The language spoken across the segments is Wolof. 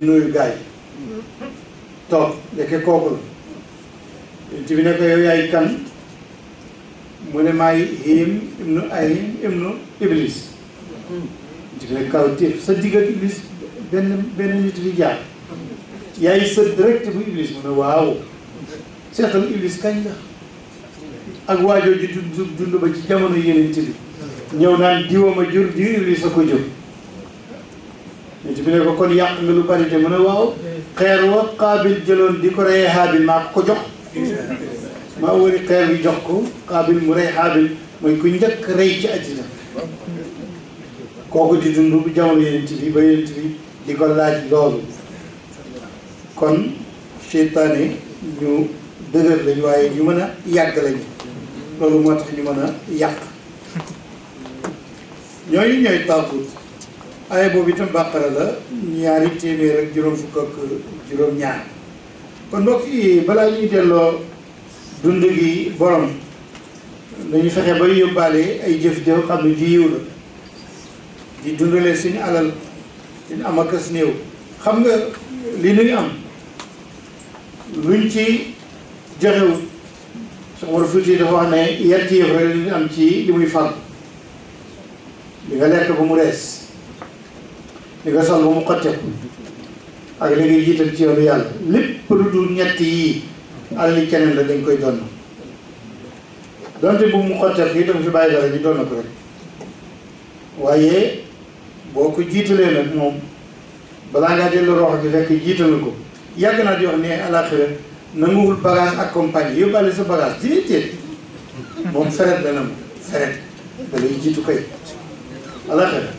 nuyu gaay toog ndeke kooku la ci bi ne ko yow yaay kan mu ne maay Hiim ibnu Ayim ibnu Iblis ci bi ne kaw téef sa digg ak Iblis benn nit fi jaar yaay sa direct bu Iblis mu ne waaw seetal Iblis kañ la ak waajoo ji dund ba ci jamono yeneen bi ñëw naan diwa ma jur diw Iblis a ko jur nit bi ne ko kon yàq nga lu bari te mu ne waaw xeer wa Qaabil jëloon di ko rey Haabil maa ko jox maa wari xeer bi jox ko Qaabil mu rey Haabil mooy ku njëkk rey ci àddina kooku di dund bu jamono yeneen bi ba yeneen bi di ko laaj loolu kon seytaane ñu dëgër lañu waaye ñu mën a yàgg lañu loolu moo tax ñu mën a yàq ñooñu ñooy taaxut aaya boobu itam bàqara la ñaari téeméer ak juróom fukk ak juróom-ñaar kon mbokk yi balaa ñuy delloo dund gi borom dañu fexe ba yóbbaale ay jëf-jëf xam ne ji yiw la di dundalee suñu alal suñu am ak as néew xam nga li nuy am luñ ci joxewul Cheikh Omar Fouti dafa wax ne yetti yëf rek li am ci li muy fàgg li nga lekk ba mu rees li nga sol ba mu xotteeku ak li ngay jiital ci yoonu yàlla lépp lu dul ñett yii alali keneen la dañ koy donn donte bu mu xotteeku itam fi bàyyi dara ñu doon na ko rek waaye boo ko jiitalee nag moom balaa ngaa dellu rox gi fekk jiital na ko yàgg naa di wax ne àlaxira nanguwul bagage accompagné yóbbaale sa bagage déedéet moom feret dana ma feret da lay jiitu kay àlaxira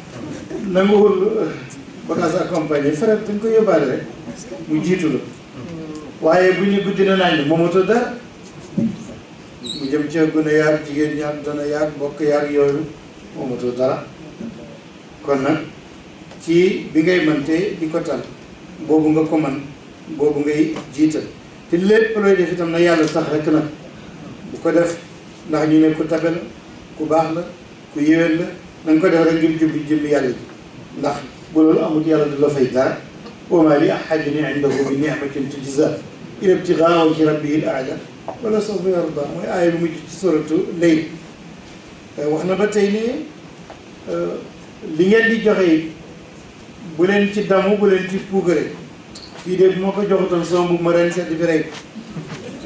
nanguwul bagage accompagné feret dañ ko yóbbaale rek mu jiitu la waaye bu ñu guddi na naañ ne moomatoo dara mu jëm ca gune yaag jigéen ñaag dana yaag mbokk yaag yooyu moomatoo dara kon nag ci bi ngay mënte di ko tal boobu nga ko man boobu ngay jiital te lépp looy def itam na yàlla tax rek nag bu ko def ndax ñu ne ku tabe la ku baax la ku yéwén la na nga ko def rek ngir jubbi jubbi yàlla ji ndax bu loolu amul yàlla du la fay dara wa maa li ahadin indahu min ni'matin tujzaa illa ibtigaa wajhi rabbihi al-a'laa wala sawfa yardaa mooy aaya bu mujj ci suratu Layl wax na ba tey ne li ngeen di joxe bu leen ci damu bu leen ci puugare fii de bu ma ko joxutoon sama mbubb ma ren sedd bi rek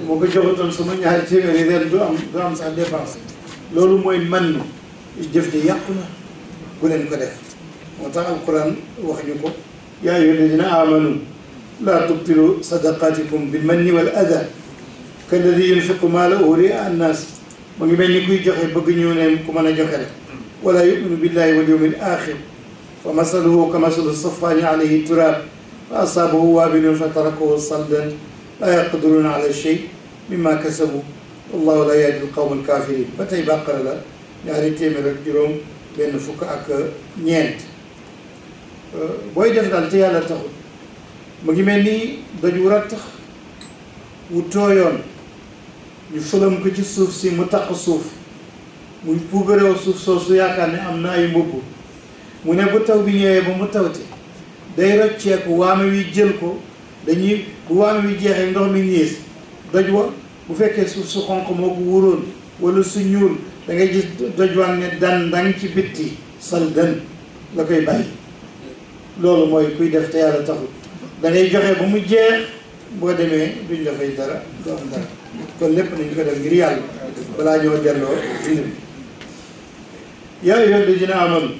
bu ma ko joxutoon sama ñaari téeméeri ren du am sax dépense loolu mooy man jëf ji yàqu na bu leen ko def moo tax alquran wax ñu ko yaa ayyuha alladina amanu laa tubtilu sadaqatikum bil manni wal ada kalladi yunfiqu maalahu ri'a annaas mu ngi mel ni kuy joxe bëgg ñu ne ku mën a joxe rek wala yuminu billahi wal yawmil axir fa masaluhu ka masali safaani alayhi turaab fa asaabahu waabilun fa tarakahu saldan laa yaqdiruuna ala shay mimma kasabu wallahu la yahdi alqawma alkafirin ba tey bàqara la ñaari téeméer ak juróom benn fukk ak ñeent booy def daal te yàlla taxul mu ngi mel ni doj wu rattax wu tooyoon ñu fëlam ko ci suuf si mu taq suuf muy puugareew suuf soosu yaakaar ne am na ay mbubb mu ne bu taw bi ñëwee ba mu tawte day rocceeku waame wi jël ko dañuy bu waame wi jeexee ndox mi ñiis doj wa bu fekkee suuf su xonq moo ko wuroon wala su ñuul da ngay gis doj wa ne dandang ci bitti sal dan la koy bàyyi loolu mooy kuy def te yàlla taxul da ngay joxe ba mu jeex boo demee duñ la fay dara doo am dara kon lépp nañ ko def ngir yàlla balaa ñoo delloo dund bi yaa ayyuha alladina amanu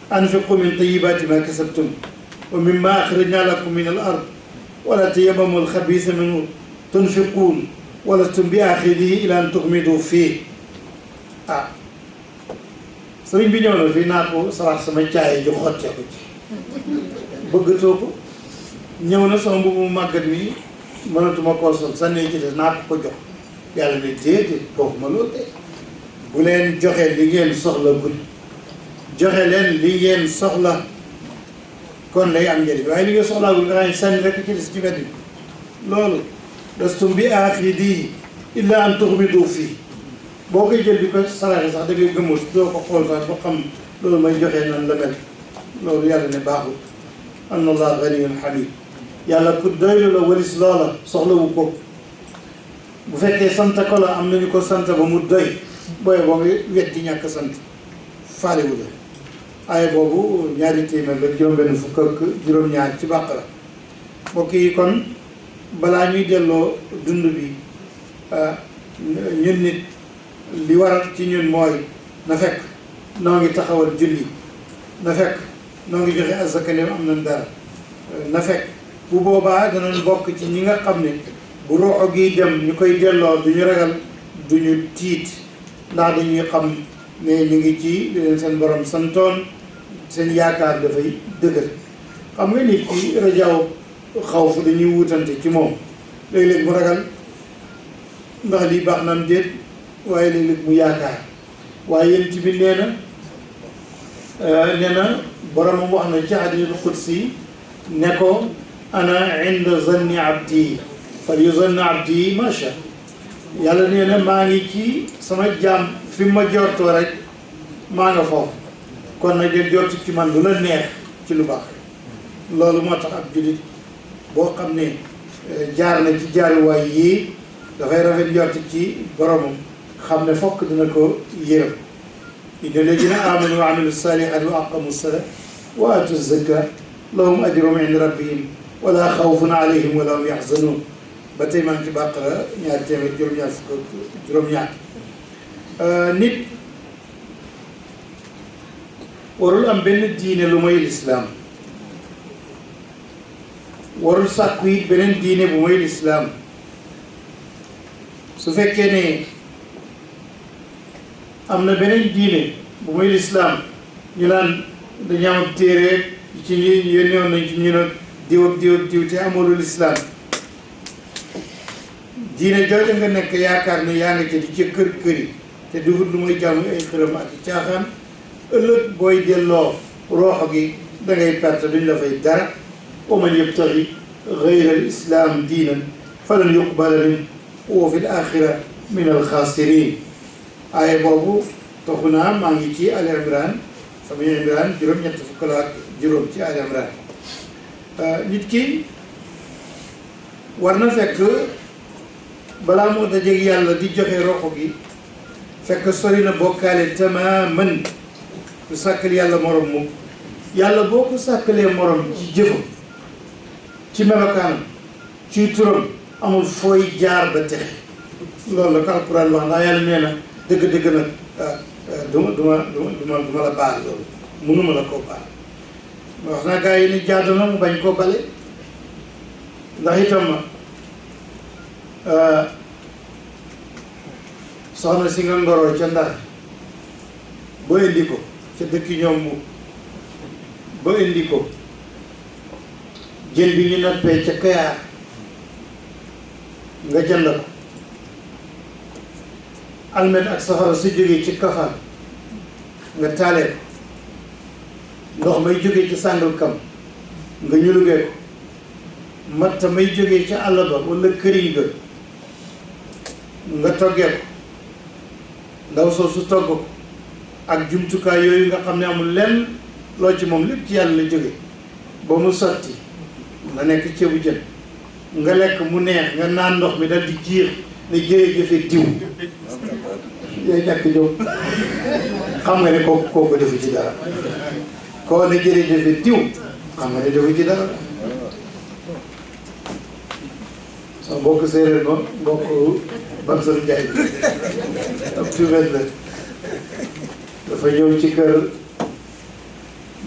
anfiqu min tayyibati ma kasabtum wa mimma akhrajna lakum min al ard wala tayammamu al khabitha minhu tunfiqun wa lastum bi akhirihi ila an tughmidu fii sëriñ bi ñëw na fii naa ko sarax sama caaye ju xottee ko ci bëggatoo ko ñëw na sama mbubu mu màggat mi mënatuma koo sol sànnee ci des naa ko jox yàlla ne déedéet kooku ma loolu de bu leen joxe li ngeen soxla gud joxe leen li ngeen soxla kon lay am njëriñ waaye li ngeen soxlaa gud nga xam ne sànni rek ci des ci mbedd bi loolu lastum bi aaxidihi illa an tughmidu fii boo koy jël di ko saraxe sax da ngay gëmul doo ko xool sax ba xam loolu may joxe nan la mel loolu yàlla ne baaxul anna allah ganiyun hamid yàlla ku doylu la walis loola soxlawu ko bu fekkee sant ko la am nañu ko sant ba mu doy booy boo ngi wet di ñàkk sant faalewu la aaya boobu ñaari téeméer la juróom-benn fukk ak juróom-ñaar ci Baqara mbokk yi kon balaa ñuy delloo dund bi ñun nit li waral ci ñun mooy na fekk noo ngi taxawal julli na fekk noo ngi joxe azaka ne am nañ dara na fekk bu boobaa danañ bokk ci ñi nga xam ne bu roxo gi dem ñu koy delloo du ñu ragal du ñu tiit ndax dañuy xam ne ñu ngi ci leen seen borom santoon seen yaakaar dafay dëgër xam nga nit ki rajaaw xaw fu dañuy wutante ci moom léeg-léeg mu ragal ndax lii baax na am déet waaye léeg-léeg mu yaakaar waaye yéen ci bi nee na boromam wax na ci hadiisul qudsi ne ko ana inda zanni abdi fal yuzanni abdi ma sha yàlla nee na maa ngi ci sama jaam fi ma jortoo rek maa nga foofu kon nag del jortu ci man lu la neex ci lu baax loolu moo tax ab jullit boo xam ne jaar na ci jaaruwaay yii dafay rafet njort ci boromam xam ne fokk dina ko yërëm inna alladina amanu wa amilu salihat wa aqamu salat wa atu zaka lahum ajruhum inda rabbihim wala xawfun alayhim wala hum yaxzanun ba tey maa ngi ci Baqara ñaari téeméer juróom-ñaar fukk ak juróom-ñaar nit warul am benn diine lu mooy lislaam warul sàkku it beneen diine bu mooy lislaam su fekkee ne am na beneen diine bu mooy lislaam ñu naan dañu am ab téere ci ñi yónnee woon nañ ci ñu ne diw ak diw ak diw te amulul lislaam diine jooju nga nekk yaakaar ne yaa ngi ci di ci kër yi te dugut lu muy jàmm ay xërëm ak caaxaan ëllëg booy delloo rooxo gi da ngay perte duñ la fay dara wa man yabtaxi gayra al islam diinan falan yuqbala min wa fi l axira min al xaasirin aaya boobu taxu naa maa ngi ci Al Imran sama Imran juróom-ñett fukk la ak juróom ci Al Imran nit ki war na fekk balaa moo dajeeg yàlla di joxe roxo gi fekk sori na bokkaale tamaman du sàkkal yàlla morom moom yàlla boo ko sàkkalee morom ci jëfam ci melokaanam ci turam amul fooy jaar ba texe loolu la ko alquran wax ndax yàlla nee na dëgg-dëgg nag duma la baal loolu mënuma la koo baal wax naa gars yi ni jaadu na mu bañ koo bale ndax itam soxna si nga ngoroo ca Ndar ba indi ko ca dëkki ñoom ba indi ko jën bi ñu nappee ca Kayaar nga jënd ko almet ak safara su jógee ci kafaan nga taalee ko ndox may jógee ci sàngal kam nga ñulugee ko matta may jógee ci àll ba wala këriñ ga nga toggee ko ndaw soo su togg ko ak jumtukaay yooyu nga xam ne amul lenn loo ci moom lépp ci yàlla la jóge ba mu sotti nga nekk ceebu jën nga lekk mu neex nga naan ndox mi dal di jiir ne jërëjëfe diw yooyu ñàkk jóg xam nga ne kooku defu ci dara koo ne jërëjëfe diw xam nga ne defu ci dara sa mbokk séeréer ba mbokk Bansan Njaay bi ab tuvet la dafa ñëw ci kër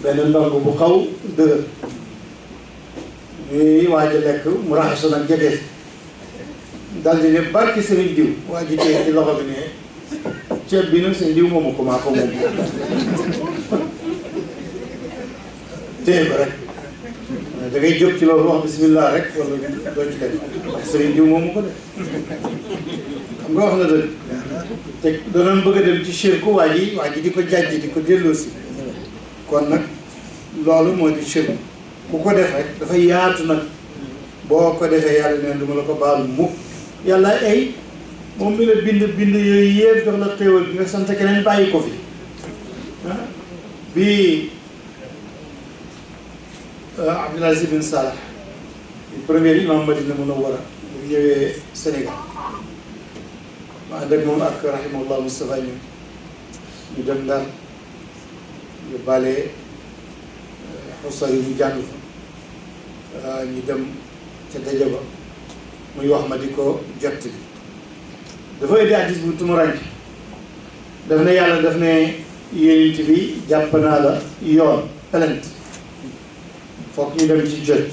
benn ndongo bu xaw dëgër ñuy waaj a lekk mu raxasu nag jege dal di ne barki sëriñ diw waa ji tey ci loxo bi ne ceeb bi nag sëriñ diw moomu ko maa ko moom téye ko rek da ngay jóg ci loolu wax bismillah rek wala doo ci def wax sëriñ diw moomu ko de xam nga wax na dëgg te danoon bëgg a dem ci shirku waa ji di ko jàjj di ko delloosi kon nag loolu moo di shirku ku ko def rek dafa yaatu nag boo ko defee yàlla neen du ma la ko baal mukk yàlla ay moom mi la bind yooyu yëpp jox la xéewal bi nga sant keneen bàyyi ko fi bi Abdul Aziz bin Salah premier imam Madina Munawwara bu ñëwee Sénégal ma ànd ak moom ak rahimahullah Moustapha ñu dem Ndar ñu bale xusa yi ñu jàng fa ñu dem ca daje ba muy wax ma di ko jot bi dafa indi hadiis bu tumuranke daf ne yàlla daf ne yonent bi jàpp naa la yoon ëllëg foog ñu dem ci jot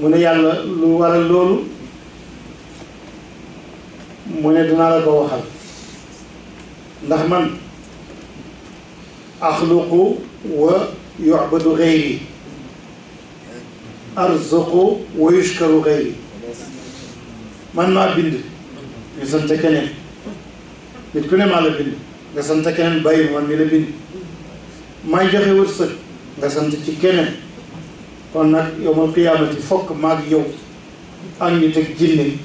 mu ne yàlla lu waral loolu mu ne dinaa la ko waxal ndax man axluqu wa yu'badu ghayri arzuqu wa yushkaru ghayri man maa bind ñu sant keneen nit ku ne maa la bind nga sant keneen bàyyi man mi la bind maay joxe wërsëg nga sant ci keneen kon nag yawmal qiyaamati fokk maag yow ak ñu teg jinne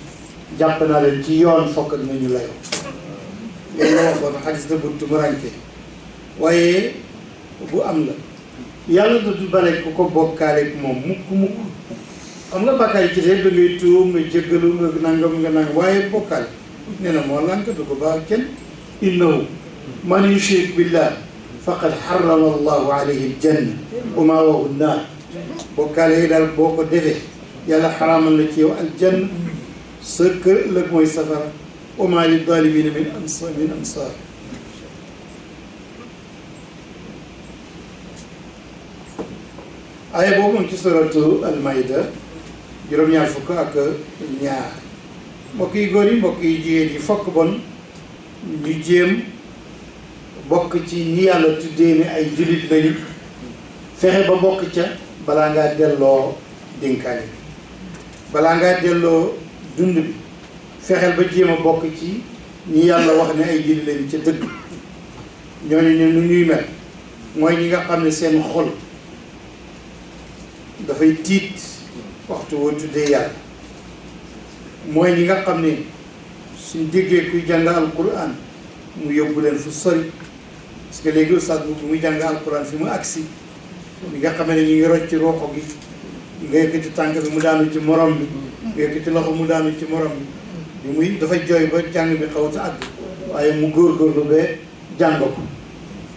jàpp naa leen ci yoon fokk ak nañu layoo loolu la waxoon xadis na bu tumuranke waaye bu am la yàlla du bale ku ko bokkaaleeg moom mukk xam nga bàkkaar yi ci dee da ngay tuub nga jéggalu nga nangam waaye bokkaale nee na moo lànk du ko baax kenn innahu man yushrik billah faqad harrama allahu alayhi aljanna wa ma'waahu an-naar bokkaale yi daal boo ko defee yàlla xaraamal la ci yow aljanna sa kër ëllëg mooy safara wa maa lizaalimiina min ansaar aaya boobu moom ci suratu al-Maïda juróom-ñaar fukk ak ñaar mbokk yi góor yi mbokk yi jigéen yi fokk bon ñu jéem bokk ci ñi yàlla tuddee ne ay jullit lañu fexe ba bokk ca balaa ngaa delloo dénkaane bi balaa ngaa delloo dund bi fexeel ba jéem a bokk ci ñi yàlla wax ne ay jullit lañu ca dëgg ñooñu nu ñuy mel mooy ñi nga xam ne seen xol dafay tiit waxtu woo tuddee yàlla mooy ñi nga xam ne suñ déggee kuy jàng alquran mu yóbbu leen fu sori parce que léegi ustaas bu muy jàng alquran fi mu agsi ñi nga xam ne ñu ngi rocc ci roxo gi nga yëkkati tànk bi mu daanu ci morom bi nga yëkkati loxo mu daanu ci morom bi muy dafa jooy ba jàng bi xawta àgg waaye mu góorgóorlu ba jàng ko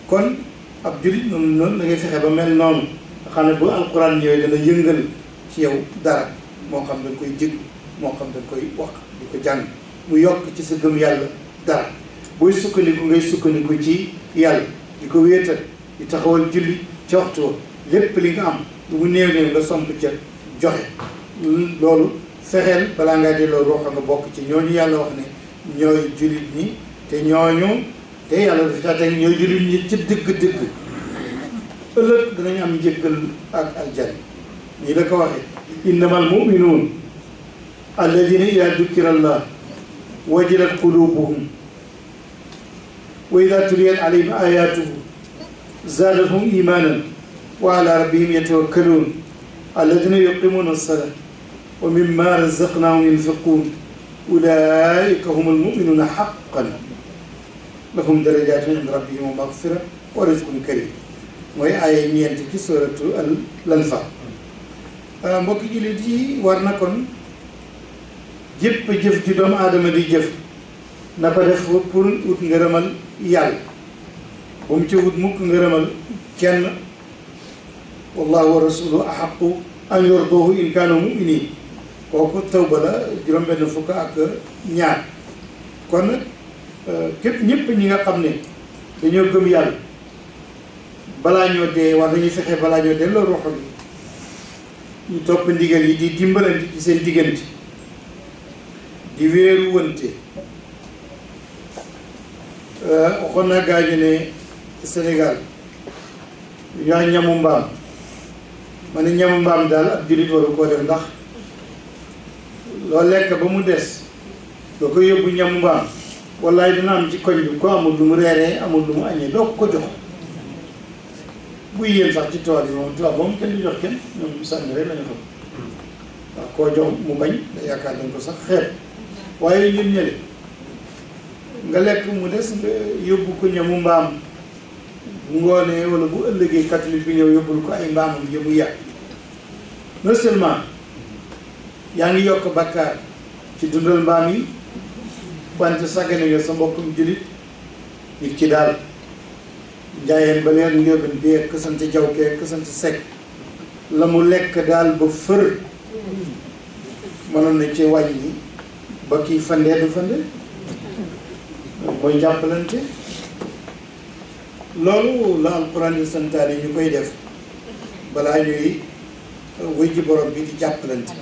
kon ab jullit noonu da ngay fexe ba mel noonu nga xam ne bu alquran ñëwee dana yëngal ci yow dara moo xam da nga koy jëg moo xam da nga koy wax di ko jàng mu yokk ci sa gëm yàlla dara booy sukkandiku ngay sukkandiku ci yàlla di ko wéetal di taxawal julli ci waxtu wa lépp li nga am lu mu néew néew nga somp ca joxe loolu fexeel balaa ngaa delloo ruuxa nga bokk ci ñooñu yàlla wax ne ñooy jullit ñi te ñooñu te yàlla dafa taa teg ñooy jullit ñi ci dëgg-dëgg ëllëg danañ am njëggal ak aljanna ñii la ko waxee innamal mu'minuun alladina ida dukkira allah wajilat qulubuhum wa ida tuliyat alayhim ayatuhu zaadathum imanan wa ala rabbihim yatawakkaluun alladina yuqimuna as-salata wa mimma razaqnahum yunfiqun ulaika hum almuminuuna haqqan lahum darajatun inda rabbihim wa maghfira wa rizqun karim mooy ay ñeent ci suratu al-Anfal mbokki jullit yi war na kon jëpp jëf ji doomu aadama di jëf na ko def pour wut ngërëmal yàlla bu mu ci wut mukk ngërëmal kenn wallahu wa rasuluhu ahaqu an yurduhu in kaanu muminin kooku tawba la juróom-benn fukk ak ñaar kon nag képp ñëpp ñi nga xam ne dañoo gëm yàlla balaa ñoo dee war nañu fexe balaa ñoo dee loolu roxo bi ñu topp ndigal yi di dimbalante ci seen diggante di wéeru wante waxoon naa gaañu ne Sénégal ñu wax ñamu mbaam ma ne ñamu mbaam daal ab jullit waru koo def ndax loo lekk ba mu des doo ko yóbbu ñamu mbaam wallaay dina am ci koñ bi ko amul lu mu reeree amul lu mu añee doo ko jox buy yéen sax ci tool yi moom tubaab moom kenn du jox kenn ñoom sànni rek la ñu xam waaw koo jox mu bañ da yaakaar dañ ko sax xeet waaye ñun ñële nga lekk mu des nga yóbbu ko ñamu mbaam bu ngoonee wala bu ëllëgee catholique bi ñëw yóbbul ko ay mbaamam yëmu yàgg non seulement yaa ngi yokk bakkaar ci dundal mbaam yi wante sàggane nga sa mbokkum jullit nit ki daal njaayeen ba leer ngéeban bi ak sant jaw kee ak sant sekk la mu lekk daal ba fër mënoon na ci wàññi ba kii fandee du fande mooy jàppalante loolu la alquran yi santaane ñu koy def balaa ñuy wëy ji borom bi di jàppalante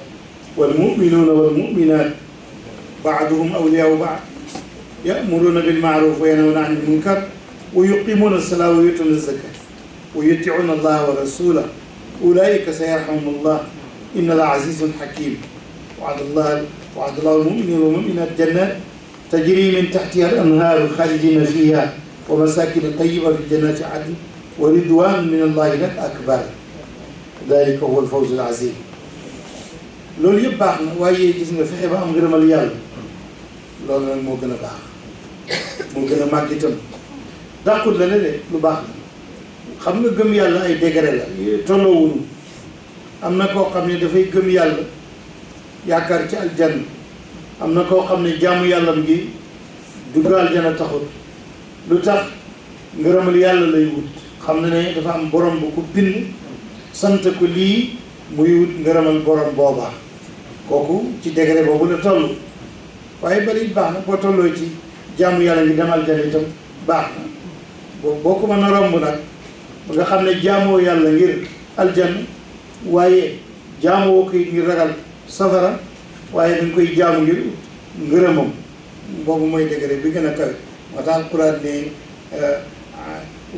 wal muminuuna wal muminaat baaduhum awliyaau baad yamuruuna bil maaruf wa yanhawna anil munkar wa yuqimuuna salaa wa yutuuna zaka wa yutiuuna allaha wa rasulahu ulaika sa yarhamhum allah inna allaha azizun hakim وعد الله المؤمنين والمؤمنات جنات تجري من تحتها الأنهار خالدين فيها ومساكن طيبة في جنات عدن ورضوان من الله أكبر ذلك هو الفوز العظيم loolu yëpp baax na waaye gis nga fexe ba am ngërëmal yàlla loolu nag moo gën a baax moo gën a màgg itam dàqul la ne de lu baax la xam nga gëm yàlla ay degré la tolloowuñu am na koo xam ne dafay gëm yàlla yaakaar ci aljanna am na koo xam ne jaamu yàllam gi dugg aljanna taxut lu tax ngërëmal yàlla lay wut xam na ne dafa am borom bu ko bind sant ko lii muy wut ngërëmal borom boobaa kooku ci degré boobu la toll waaye bari baax na boo tolloo ci jaamu yàlla ngi dem aljanna itam baax na boo ko mën a romb nag ba nga xam ne jaamoo yàlla ngir aljanna waaye jaamoo ko ngir ragal safara waaye dañ koy jaamu ngir ngërëmam boobu mooy degré bi gën a kawe moo tax alquran ne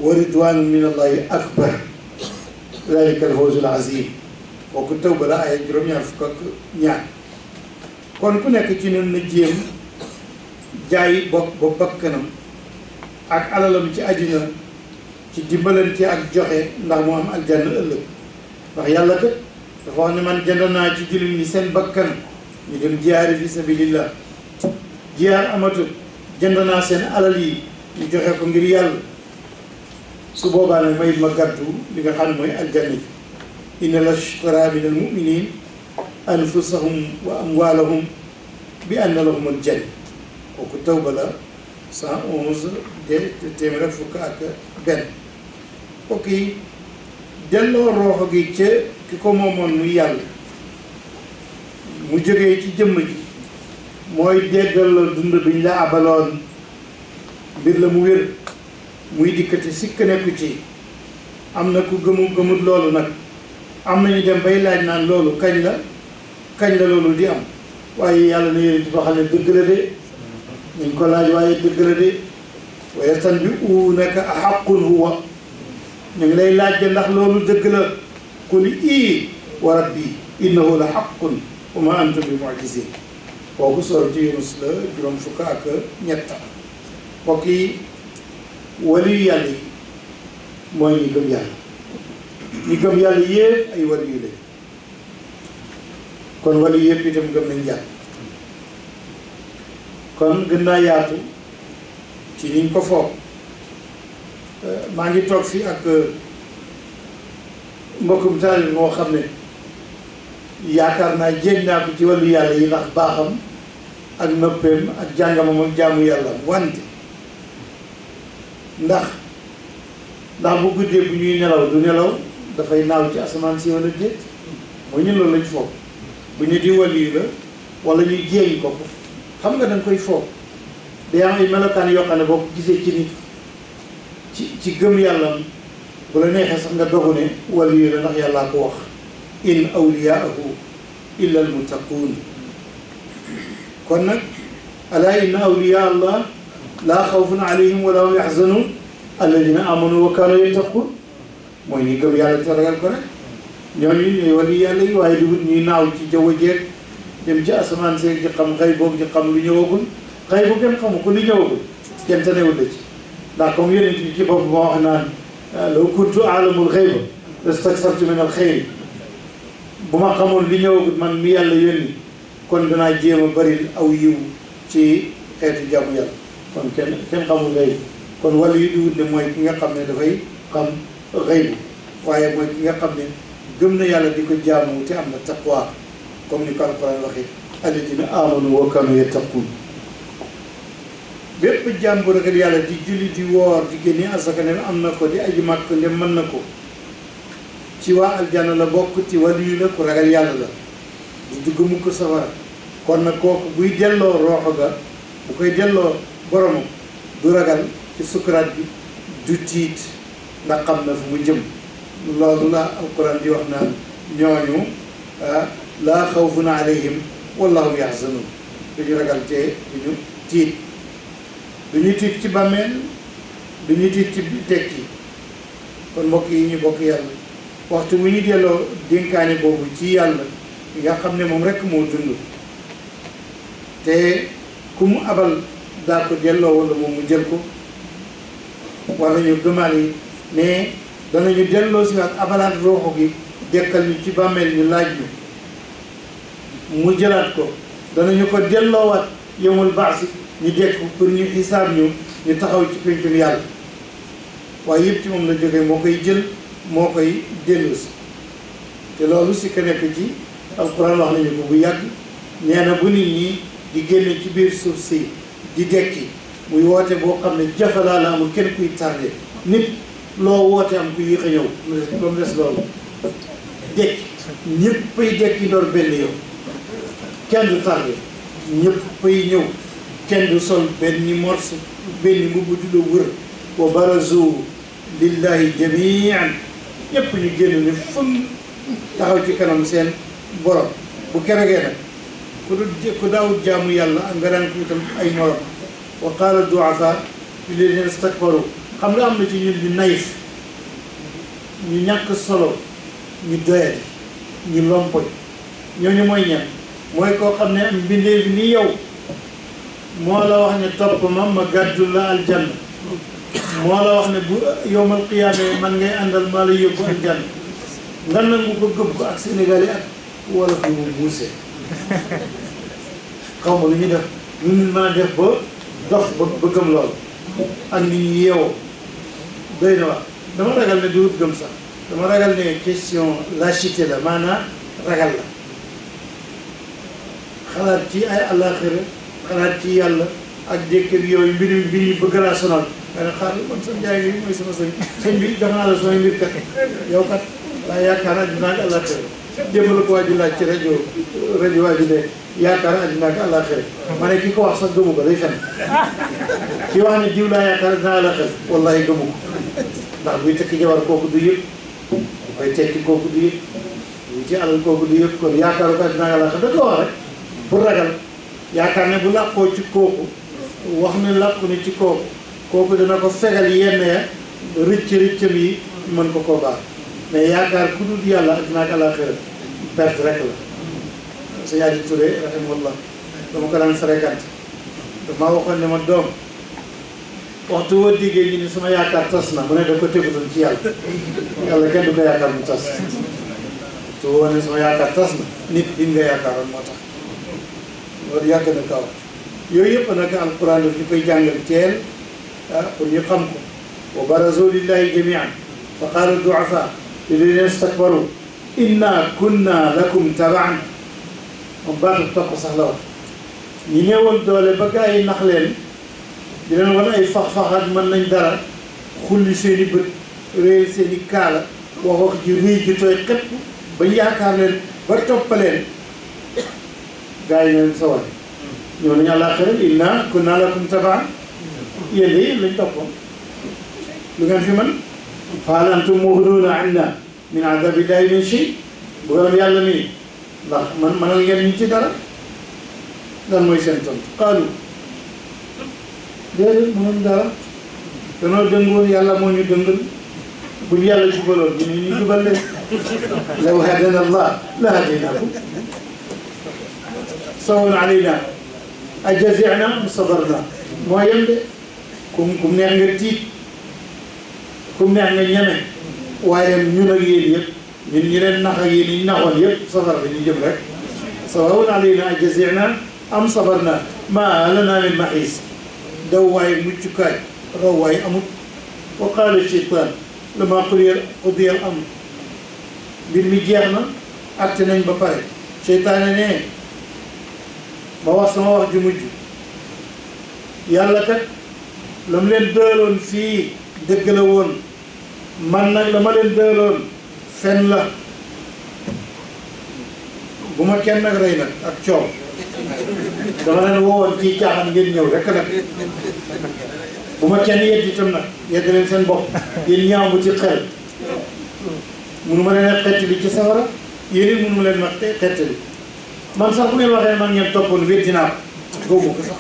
wa ridwaanun min allahi akbar dalika alfawzul azim kooku Tawba la ay juróom-ñaar fukk ak ñaar kon ku nekk ci ñun na jéem jaay bopp ba bakkanam ak alalam ci àddina ci dimbalante ak joxe ndax mu am aljanna ëllëg ndax yàlla kat dafa wax ne man jënd naa ci jullit ñi seen bakkan ñu dem jiyaari fi sabilillah jiyaar amatul jënd naa seen alal yi ñu joxe ko ngir yàlla su boobaa nag may ma gàddu li nga xam ne mooy aljanna ji inna la ashtara min al muminin anfusahum wa amwalahum bi anna lahum al janna kooku Tawba la 111 téeméer ak fukk ak benn mbokk yi delloo rooxo gi ca ki ko moomoon muy yàlla mu jógee ci jëmm ji mooy déggal la dund biñ la abaloon mbir la mu wér muy dikkati sikk nekku ci am na ku gëmut loolu nag am nañu dem bay laaj naan loolu kañ la loolu di am waaye yàlla na yéen ci boo xam ne dëgg la de ñu ko laaj waaye dëgg la de wa yastanbi'uunaka ahaqqun huwa ñu ngi lay laaj ndax loolu dëgg la qul ii wa rabbi innahu la haqqun wa ma antum bi mu'jizin kooku sooratu Yunus la juróom fukk ak ñett mbokk yi waliyu yàlla yi mooy ñi gëm yàlla ñi gëm yàlla yëpp ay waliyu lañ kon waliyu yëpp itam gëm nañ yàlla kon gën naa yaatu ci niñ ko foog maa ngi toog fii ak mbokkum taalib moo xam ne yaakaar naa jéeg naa ko ci wàllu yàlla yi ndax baaxam ak noppeem ak jàngamam ak jaamu yàlla wante ndax bu guddee bu ñuy nelaw du nelaw dafay naaw ci asamaan si wala déet mooy ñun loolu lañ foog bu ñu di wàllu yi la wala ñuy jéeñ ko xam nga danga koy foog day am ay melokaan yoo xam ne boo ko gisee ci nit ci gëm yàlla bu la neexee sax nga dogu ne wàllu yi la ndax yàllaa ko wax in awliyaahu illa almuttaquun kon nag alaa inna awliyaa allah laa xawfun alayhim wala hum yaxzanuun alladina amanu wa kaanu yattaquun mooy ñi gëm yàlla te ragal ko rek ñooñu ñooy wàllu yàlla yi waaye dugut ñuy naaw ci jaww jeeg dem ci asamaan seeg ci xam xëy boobu ci xam lu ñëwagul xëy bu kenn xamu ko lu ñëwagul kenn tanewul la ci ndax comme yeneen bi ci bopp moo wax naan law kuntu aalamul xayba lastaksartu min al xayri bu ma xamoon li ñëwagul man mi yàlla yónni kon danaa jéem a bari aw yiw ci xeetu jàmm yàlla kon kenn xamul xëy kon wàllu yu duwut ne mooy ki nga xam ne dafay xam xëy waaye mooy ki nga xam ne gëm na yàlla di ko jaamu te am na taqwa comme ni ko alquran waxee alladina amanu wa kanu yattaqun bépp jaam bu ragal yàlla di julli di woor di génne asaka ne am na ko di aji màkk ndem mën na ko ci waa aljanna la bokk ci waliyu la ku ragal yàlla la du dugg mukk safara kon nag kooku buy delloo rooxo ga bu koy delloo boromam du ragal ci sukuraat bi du tiit ndax xam na fu mu jëm loolu la alquran di wax naan ñooñu laa xawfun alayhim wallahum yaxzanun duñu ragal te duñu tiit duñu tiit ci bàmmeel duñu tiit ci tekki kon mbokk yi ñu bokk yàlla waxtu bu ñu delloo dénkaane boobu ci yàlla nga xam ne moom rekk moo dund te ku mu abal daa ko delloo wala moom mu jël ko war nañu gëmaal yi ne danañu delloo si waat abalaat rooxo gi dekkal ñu ci bàmmeel ñu laaj ñu mu jëlaat ko danañu ko delloowaat yowmul baasi ñu dekk pour ñu xisaab ñu taxaw ci pencum yàlla waaye yëpp ci moom la jógee moo koy jël moo koy dellu si te loolu si ka nekk ci alquran wax nañu ko bu yàgg nee na bu nit ñi di génne ci biir suuf si di dekki muy woote boo xam ne jafalaa la amul kenn kuy tardé nit loo woote am ku yéex a ñëw ba mu des loolu dekki ñëppay dekki ndoor benn yow kenn du tardé ñëppay ñëw kenn du sol benn morso benn mbubb du la wër wa barazu lillahi jamian ñëpp ñu génn ne fën taxaw ci kanam seen borom bu keregee nag ku daawut jaamu yàlla ak nga daan ko itam ay morom wa qaala duafa lilladina istakbaru xam nga am na ci ñun ñu nayif ñu ñàkk solo ñu doyati ñu lompoñ ñooñu mooy ñan mooy koo xam ne mbindeef ni yow moo la wax ne topp ma gàddu la aljanna moo la wax ne bu yowmal qiyaame man ngay àndal maa la yóbbu aljanna nga nangu ko gëm ko ak Sénégal yi ak wala fi mu buusee xaw ma lu ñu def lu ñu mën a def ba dox ba gëm lool ak nit ñi yeewoo doy na wax dama ragal ne du wut gëm sax dama ragal ne question lâcheté la maanaam ragal la xalaat ci ay àllaaxira xalaat ci yàlla ak dëkk bi yooyu mbir yi bëgg laa sonal danga xaar man sa njaay bi mooy sama sëñ bi jox naa la samay mbir kat yow kat waaye yaakaar àddina ak àllaaxira démb la ko waa ji laaj ci rajo waa ji de yaakaar àddina ak àllaaxira ma ne ki ko wax sax gëmu ko day fen ki wax ne jiw laa yaakaar àddina ak àllaaxira wallahi gëmu ko ndax buy tekki jabar kooku du yëpp bu koy tekki kooku du yëpp buy ci alal kooku du yëpp kon yaakaaru ko àddina ak àllaaxira da ko wax rek pour ragal yaakaar ne bu làqoo ci kooku wax ne làqu ne ci kooku dana ko fegal yenn ya rëccam yi mën ko koo baax mais yaakaar ku dul yàlla àddina ak àllaaxira perte rek la sëñ Adi Touré rahimahullah dama ko daan fréquenté damaa waxoon ne ma doom waxtu woo diggee ñu ne sama yaakaar tas na mu ne da ko tegutoon ci yàlla yàlla kenn du ko yaakaar mu tas waxtu woo ne sama yaakaar tas na nit di nga yaakaaroon moo tax loolu yàgg na kaw yooyu yëpp nag alquran daf ñu koy jàngal teel pour ñu xam ko wa barazu lillahi jamian fa qaala duafa lilladina istakbaru inna kunna lakum tabaan moom baatu topp sax la wax ñi néewoon doole ba gaa yi nax leen di leen wan ay fax-faxaat mën nañ dara xulli seen i bët réer seen i kaala wax ji ruy ji tooy xepp ba yaakaar leen ba toppaleen gaa yi neen sawar ñëw nañu àllaaxira inna kunna lakum tabaan yéen de yéen lañ toppoon lu ngeen fi mën fa hal antum mughnuuna anna min adabillahi min shay bu doon yàlla mi ndax mënal ngeen ñu ci dara lan mooy seen tontu qaalu déedéet mënul dara danoo dëngoon yàlla moo ñu dëngal bu ñu yàlla jubaloon ñu jubal leen law hadana allah la hadaynaakum sawaun alayna ajazina am sabarna moo yem de kum neex nga tiit kum neex nga ñeme waaye ñun ak yéen yëpp ñun ñi leen nax ak yéen ñi naxoon yëpp safara bi ñu jëm rek sawaun alayna ajazina am sabarna ma lana min maxiis daw waaye muccukaay raw waaye amut wa qaala shaytaan lama qudiya al amr mbir mi jeex na acte nañ ba pare seytaane ne ma wax sama wax ju mujj yàlla kat la mu leen dëloon fii dëgg la woon man nag la ma leen dëloon fen la bu ma kenn nag rey nag ak coow dama leen woowoon ci caaxaan ngeen ñëw rek nag bu ma kenn yedd itam nag yedd leen seen bopp yéen ñaaw mu ci xel munu ma leen xettali ci safara yéen it munu ma leen ma xettali man sax bu ngeen waxee man ngeen toppoon weddi naa ko góobu ko sax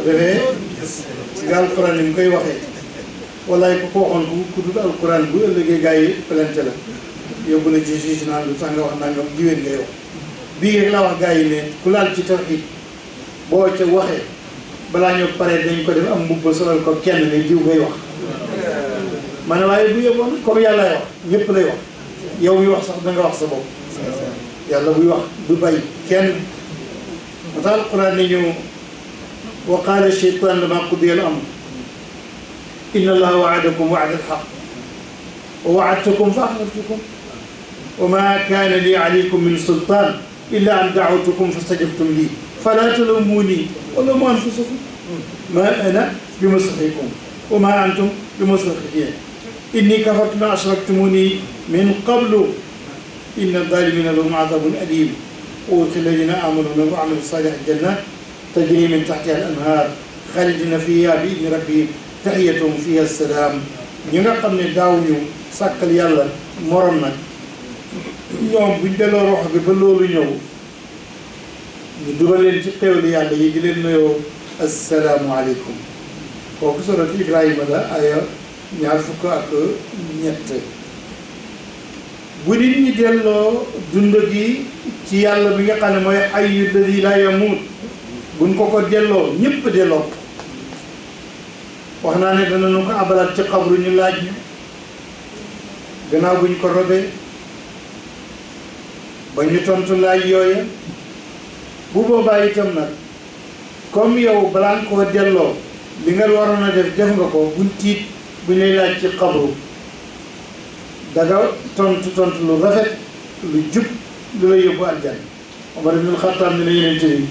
defee si ga alquran ni mu koy waxee wallaay ku ko waxoon ku dul alquran bu ëllëgee gars yi plante la yóbbu na ci juge naan lu tax nga wax nangam jiwéen ngay wax bii rek laa wax gars yi ne ku laal ci tawhid boo ca waxee balaa ñoo paree dañ ko def am mbubb solal ko kenn ne jiw ngay wax ma ne waaye bu yeboon comme yàllaay wax ñëpp lay wax yow mi wax sax da nga wax sa bopp yàlla buy wax du bàyyi kenn moo tax alquran ne ñu wa qaala sheytaan lama qudiya al amr inna allaha waadakum waada alxaq wa waadtukum fa axlaftukum wa ma kaana li alaykum min sultaan illa an daawtukum fastajabtum lii fala talumuuni wa lumu anfusakum ma ana bi musrixikum wa ma antum bi musrixi inni kafartu ma ashraktumuni min qablu inna zalimina lahum adabun alim wa udxila alladina amanu wa amilu salihat jannat tajri min taxtiha al anhar xaalidina fiha bi idni rabbihim taxiyatuhum fiha salaam ñi nga xam ne daaw ñu sàkkal yàlla morom nag ñoom buñ delloo rox bi ba loolu ñëw ñu dugal leen ci xéwlu yàlla yi di leen nuyoo assalaamu aleykum kooku surat Ibrahima la aya 23 bu nit ñi delloo dund gi ci yàlla bi nga xam ne mooy hayyu lladi laa yamuut buñ ko delloo ñëpp delloo wax naa ne danañu ko abalaat ci xabru ñu laaj ñu gannaaw buñ ko robee ba ñu tontu laaj yooya bu boobaa itam nag comme yow balaa nga koo delloo li nga waroon a def nga ko buñ tiit buñ lay laaj ci xabru daga tontu lu rafet lu jub lu lay yóbbu aljanna Omar ibn Khattab ne la yeneen tëri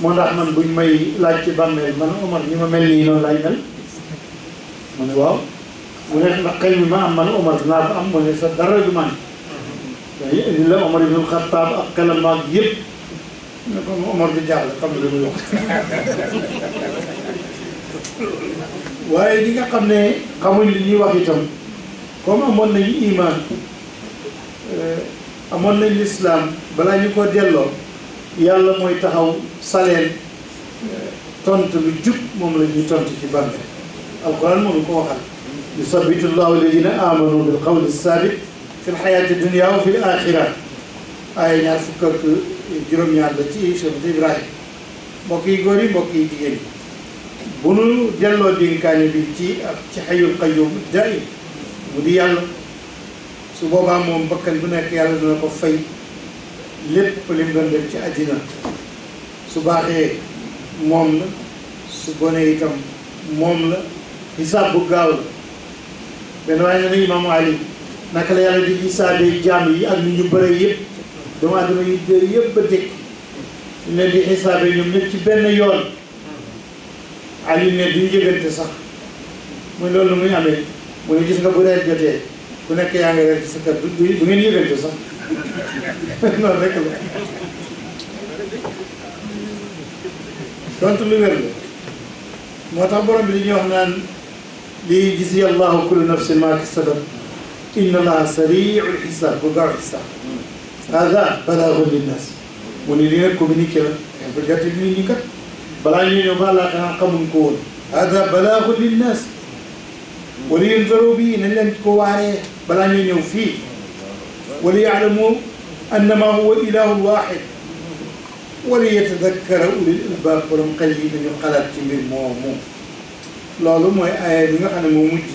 moo ndax man buñ may laaj ci bàmmeel man Omar ñi ma mel nii noonu laay mel mu ne waaw mu ne ndax xel mi ma am man Omar dinaa ko am mu ne sa dara du man waaye indi la Omar ibn Khattab ak xelam maag yëpp ne ko Omar di jaaxle xam ne lu muy wax waaye ñi nga xam ne xamuñ li ñuy wax itam comme amoon nañu iman amoon nañ lislaam balaa ñu ko delloo yàlla mooy taxaw saleen tontu lu jub moom la ñuy tontu ci bàmmeel alquran mënu ko waxal yusabbitu llahu alladina amanu bil qawli sabit fi lxayaati dunia wa fi l axira aaya ñaar fukk ak juróom-ñaar la ci surat Ibrahima mbokk yi góor yi mbokk yi jigéen yi bu nu delloo dénkaane bi ci xayyul qayyum daim mu di yàlla su boobaa moom bakkan bu nekk yàlla dina ko fay lépp li mu doon def ci àddina su baaxee moom la su bonee itam moom la xisaab bu gaaw la benn waaye ne na imaamu Ali naka la yàlla di xisaabee jaam yi ak ni ñu bëree yëpp doomu aadama yi dee yëpp ba dëkk ñu leen di xisaabee ñoom ñëpp ci benn yoon Ali ne duñu yëgante sax muy loolu muy amee mu ne gis nga bu reer jotee ku nekk yaa ngi reer ci sa kër du ngeen yëgante sax noonu rek la tontu lu wér la moo tax borom bi li ñuy wax naan li gis allahu kullu nafsin ma kasabat inna allaha sari'ul xisaab bu gaaw xisaab hada balaagun linnas mu ne li nga communiqué la ngeen ko jottali nit ñi kat balaa ñuy ñëw ba àllaa xanaa xamuñ ko woon hada balaagun linnas wala yunzaru bii nañ leen ko waaree balaa ñuy ñëw fii wala yaalamu annama huwa ilahun waxid wala yatadakkara ulil albaab borom xel yi dañu xalaat ci mbir moomu loolu mooy aaya bi nga xam ne moo mujj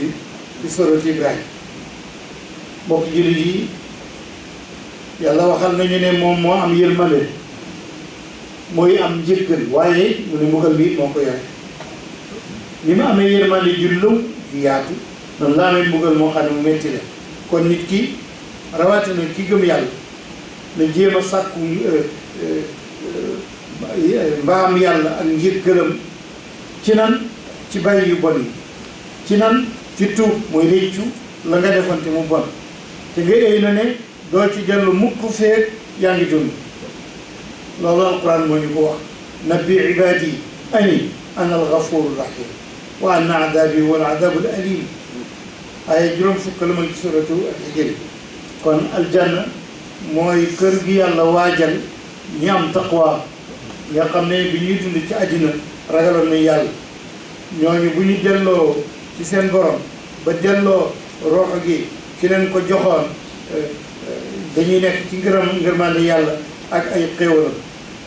ci sorat Ibrahima mbokk jullit yi yàlla waxal nañu ne moom moo am yërmande mooy am njëggal waaye mu ne mbugal bi moo ko yore ni ma amee yërmande ju lëw di yaatu noonu laa amee mbugal moo xam ne mu métti la kon nit ki rawatina ki gëm yàlla na jéem a sàkku mbaam yàlla ak njëggalam ci nan ci bàyyi yu bon yi ci nan ci tuub mooy réccu la nga defante mu bon te nga éy na ne doo ci dellu mukk feek yaa ngi dund loolu alquran moo ñu ko wax nabbi ibadi ani ana alghafuru rahim wa anna adabi huwa aladabu alalim ay juróom fukk la ma ci suratu al-Hijr kon aljanna mooy kër gi yàlla waajal ñi am taqwa nga xam ne bi ñuy dund ci àddina ragaloon na yàlla ñooñu bu ñu delloo ci seen borom ba delloo roxo gi ki leen ko joxoon dañuy nekk ci ngërmande yàlla ak ay xéewalam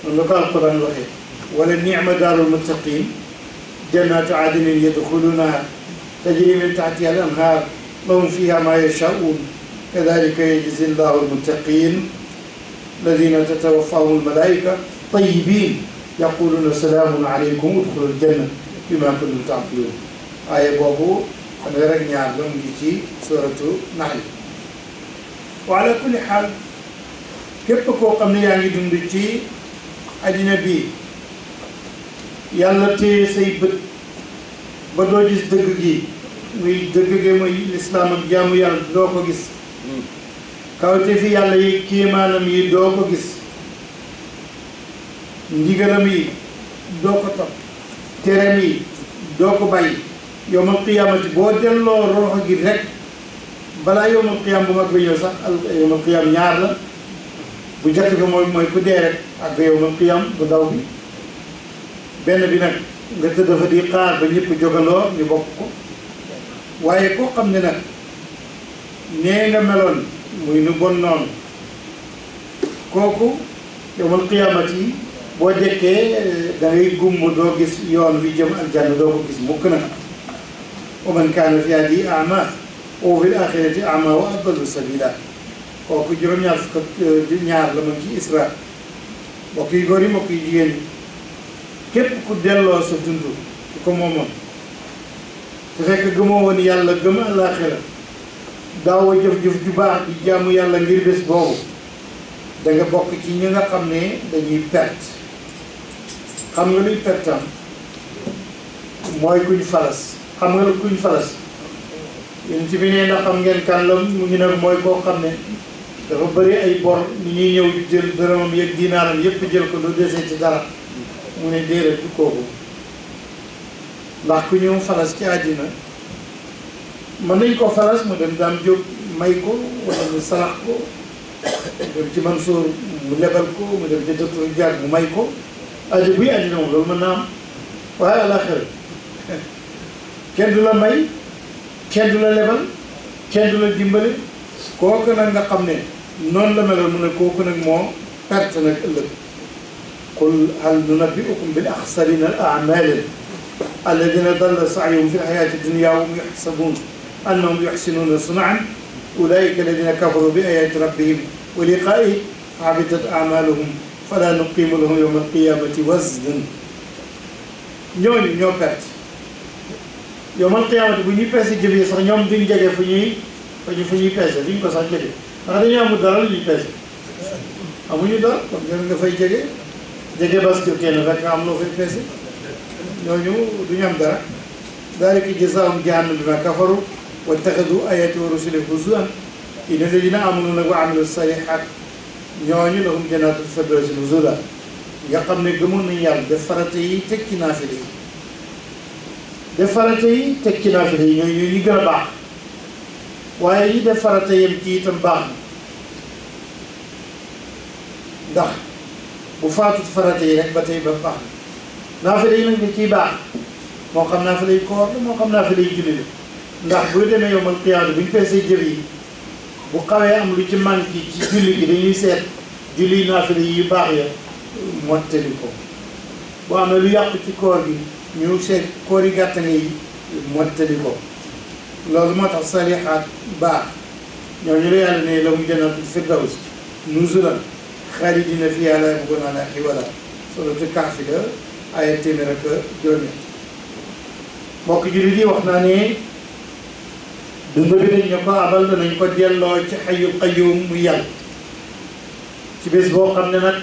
noonu la ko alquran waxee wala ni'ma daarul muttaqin jannatu adnin yadxulunaha tajri min tahtiha al anhar lahum fiha ma yashaa'un kadhalika yajzi llahu almuttaqin alladhina tatawaffahum almalaika tayyibin yaquluna salaamun alaykum udxulu aljanna bima kuntum ta'malun aaya boobu fanweer ak ñaar la mu ngi ci suratu Nahl wa ala kulli xaal képp koo xam ne yaa ngi dund ci àddina bi yàlla téye say bët ba doo gis dëgg gi muy dëgg gi muy lislaam ak jaamu yàlla doo ko gis kawte fi yàlla yi kéemaanam yi doo ko gis ndigalam yi doo ko topp tereem yi doo ko bàyyi yawmal qiyaamati boo delloo roxo gi rek balaa yawmal qiyaam bu mag ba ñëw sax yawmal qiyaam ñaar la bu njëkk ba mooy ku dee rek ak yawmal qiyaam bu ndaw bi benn bi nag nga tëdd fa di xaar ba ñëpp jógandoo ñu bokk ko waaye koo xam ne nag nee nga meloon muy nu bon noonu kooku yawmal qiyaamati boo jekkee da ngay gumb doo gis yoon wi jëm aljanna doo ko gis mukk nag wa man kaana fi haadihi a'maa wa fil aaxirati a'maa wa adallu sabiila kooku juróom-ñaar fukk ak ñaar la mën ci Isra mbokk yi góor yi mbokk yi jigéen ñi képp ku delloo sa dund ku ko moomoon su fekk gëmoo woon yàlla gëm àllaaxira daawa jëf-jëf ju baax di jaamu yàlla ngir bés boobu da nga bokk ci ñi nga xam ne dañuy perte xam nga luy pertam mooy kuñ falas xam nga lu kuñ falas yéen ci bi nee na xam ngeen kan la mu ngi nag mooy koo xam ne dafa bëri ay bor ni ñuy ñëw jël dërëmam yëg dinaaram yëpp jël ko du desee ci dara mu ne déedéet du kooku ndax ku ñëw falas ci àddina mën nañ ko falas mu dem daam jóg may ko wala mu sarax ko mu dem ci Mansour mu lebal ko mu dem ci docteur Diagne mu may ko aji buy àddina moom loolu mën naa am waaye àllaaxira kenn du la may kenn du la lebal kenn du la dimbali kooku nag nga xam ne noonu la meloon mu ne kooku nag moo perte nag ëllëg qul hal nunabbi'ukum bil axsarina al a'maal alladina dalla sa'yuhum fi l-hayaati dunya wa hum yaxsabuun annahum yuxsinuuna sun'an ulaa'ika alladina kafaru bi aayaati rabbihim wa liqaa'ihi habitat a'maaluhum falaa nuqiimu lahum yawma al-qiyaamati waznan ñooñu ñoo perte yawmal qiyaamati bu ñuy peese jëf yi sax ñoom duñ jege fu ñuy peese duñ ko sax jege ndax dañoo amul dara lu ñuy peese amuñu dara kon nga fay jege bascule kenn rek nga am loo fay peese ñooñu duñu am dara daalika jazaahum jahannam bimaa kafaru wattaxadu aayaati wa rusuli huzuwan inna lladiina aamanu nag wa amilu saalihaat ñooñu lahum jannaatu firdawsi nuzulaa nga xam ne gëmoon nañu yàlla def farata yi teg ci naafile yi def farata yi teg ci naafile yi ñooñu ñu gën a baax waaye yi def farata yem ci itam baax na ndax bu faatut farata yi rek ba tey ba baax na naafile yi nag ni ciy baax moo xam naafile yi koor la moo xam naafile yi julli la ndax bu demee yawmal qiyaama bu ñu peesee jëf yi bu xawee am lu ci manqué ci julli gi dañuy seet julli naafile yi yu baax ya mottali ko boo amee lu yàqu ci koor gi ñu seet koor yi gàtt nga yi mottali ko loolu moo tax salihaat baax ñooñu la yàlla ne lahum jannaatu firdaws nuzulan xaalidina fiihaa laa yabghuuna anhaa hiwalaa suuratu Kahf la aaya téeméer ak juróom-ñett mbokk jullit yi wax naa ne dund bi dañ ñu ko abal danañ ko delloo ci xayu qayyum mu yàlla ci bés boo xam ne nag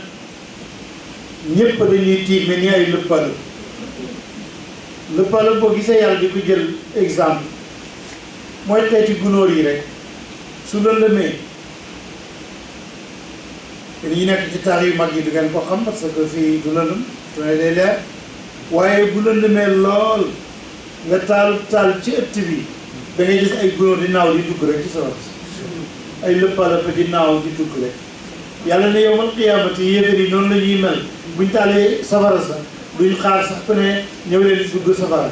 ñépp dañuy tiit mel ni ay lëppala boo gisee yàlla di ko jël exemple mooy xeeti gunóor yi rek su lëndëmee te ñu nekk ci taax yu mag yi du ngeen ko xam parce que fii du lëndëm su ne day leer waaye bu lëndëmee lool nga taal ci ëtt bi da ngay gis ay gunóor di naaw di dugg rek ci sa wat ay lëppala fa di naaw di dugg rek yàlla ne yowmal qiyaamati yéefar yi noonu la ñuy mel buñ taalee safara sax duñ xaar sax ku ne ñëw leen di dugg safara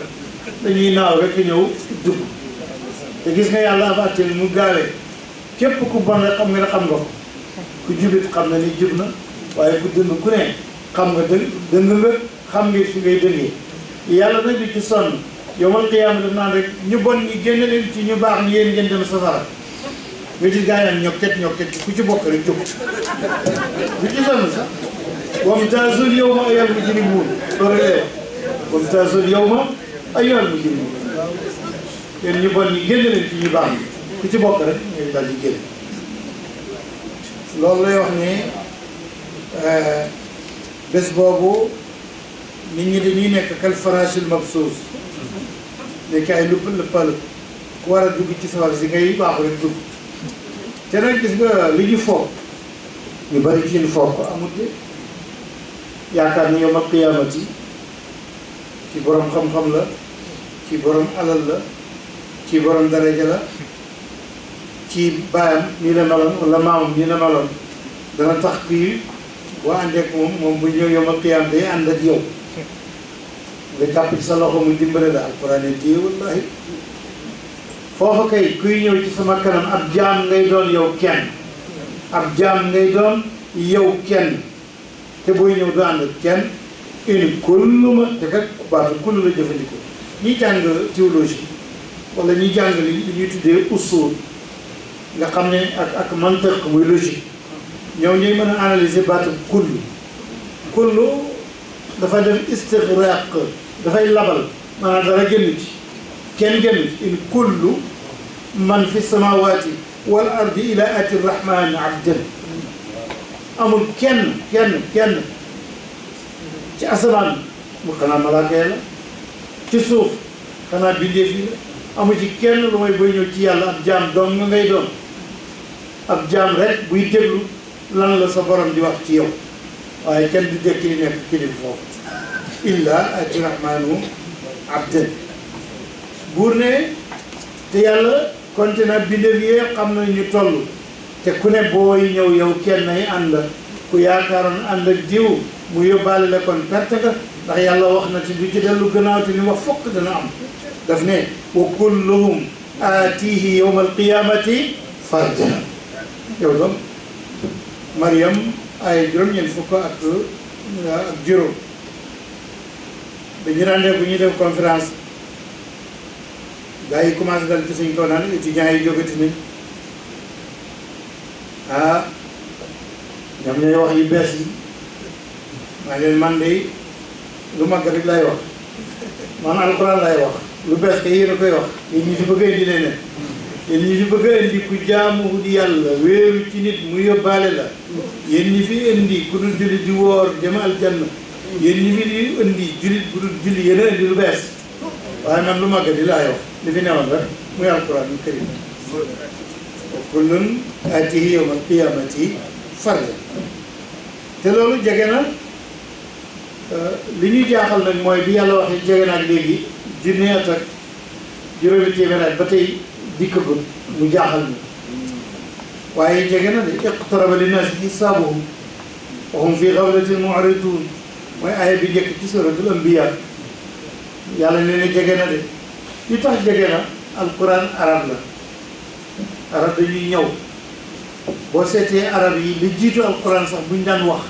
dañuy naaw rek ñëw dugg te gis nga yàlla ab àtte mu gaawee képp ku bon rek xam nga ne xam nga ko ku jubit xam na ni jub na waaye ku dëng ku ne xam nga dëng nga xam nga fi ngay dëngee yàlla nag di ci sonn yowmal qiyaama daf naan rek ñu bon ñi génne leen ci ñu baax ñi yéen ngeen dem safara nga gis gaa yi ñokket ku ci bokk rek jóg bu ci sonn sax wamtaazul yawma ayyuhal mujrimuun loolu rek wamtaazul yawma ayyuhal mujrimuun yéen ñu bon ñi génne leen ci ñu baax ñi ku ci bokk rek ngay daal di génn loolu lay wax ne bés boobu nit ñi dañuy nekk kal faraashil mabsuus nekk ay lëppal ku war a dugg ci safara si ngay baaxu rek dugg te nag gis nga li ñu foog ñu bari ci ñu foog ko amul de yaakaar ni yawmal qiyaamati ci borom xam-xam la ci borom alal la ci borom daraja la ci baayam nii la meloon wala maamam nii la meloon dana tax kii boo àndeek moom bu ñëw yawmal qiyaam day ànd ak yow nga jàpp ci sa loxo mu dimbale la alquran ne téye wallahi foofa kay kuy ñëw ci sama kanam ab jaam ngay doon yow kenn ab jaam ngay doon yow kenn te booy ñëw doo ànd ak kenn une kullu ma te kat baatu kullu la jëfandikoo ñi jàng théologie wala ñi jàng li ñuy tuddee usul nga xam ne ak mantiq muy logique ñoom ñooy mën a analyser baatu kullu dafa def istigraq dafay labal maanaam dara génn ci kenn génn ci in kullu man fi samawati wal ardi ila ati rahmani abdan amul kenn ci asamaan mu xanaa malaaka la ci suuf xanaa bindeef yi la amul ci kenn lu may booy ñëw ci yàlla ab jaam doom nga ngay doon ab jaam rek buy déglu lan la sa borom di wax ci yow waaye kenn du dekk li nekk kilifa foofu illa ati rahmanu abdan buur ne te yàlla konte na bindeef yi xam na ñu toll te ku ne booy ñëw yow kenn ay ànd ku yaakaaroon ànd ak diw mu yóbbaale la kon perte nga ndax yàlla wax na ci du ci dellu gannaaw te li wax fokk dana am daf ne wa kulluhum aatihi yawma alqiyamati farda yow doom Mariam ay juróom-ñeent fukk ak juróom dañu rendee bu ñuy def conférence gars yi commencé dal ci suñ kaw naan étudiants yi jógati nañ ñoom ñooy wax yu bees yi maa leen man de lu mag rek lay wax man alxuraan lay wax lu bees kay yéen a koy wax yéen ñi fi bëgg a indi leneen yéen ñi fi bëgg a indi ku jaamu di yàlla wéeru ci nit mu yóbbaale la yéen ñi fi indi ku dul julli di woor dem aljanna yéen ñi fi di indi jullit bu dul julli yéen a indi lu bees waaye man lu mag di laay wax li fi newoon rek muy alxuraan mu karim kullun aatihi yawmal qiyaamati farda te loolu jege na li ñuy jaaxal nag mooy bi yàlla waxee jege na ak léegi junni at ak juróomi téeméer at ba tey dikkagul mu jaaxal ni waaye jege na de iqtaraba linnaasi hisaabuhum wa hum fi ghaflatin mu'ridun mooy aaya bi njëkk ci suratul anbiya yàlla nee na jege na de li tax jege na alquran arab la arab dañuy ñëw boo seetee arab yi li jiitu alquran sax buñ daan wax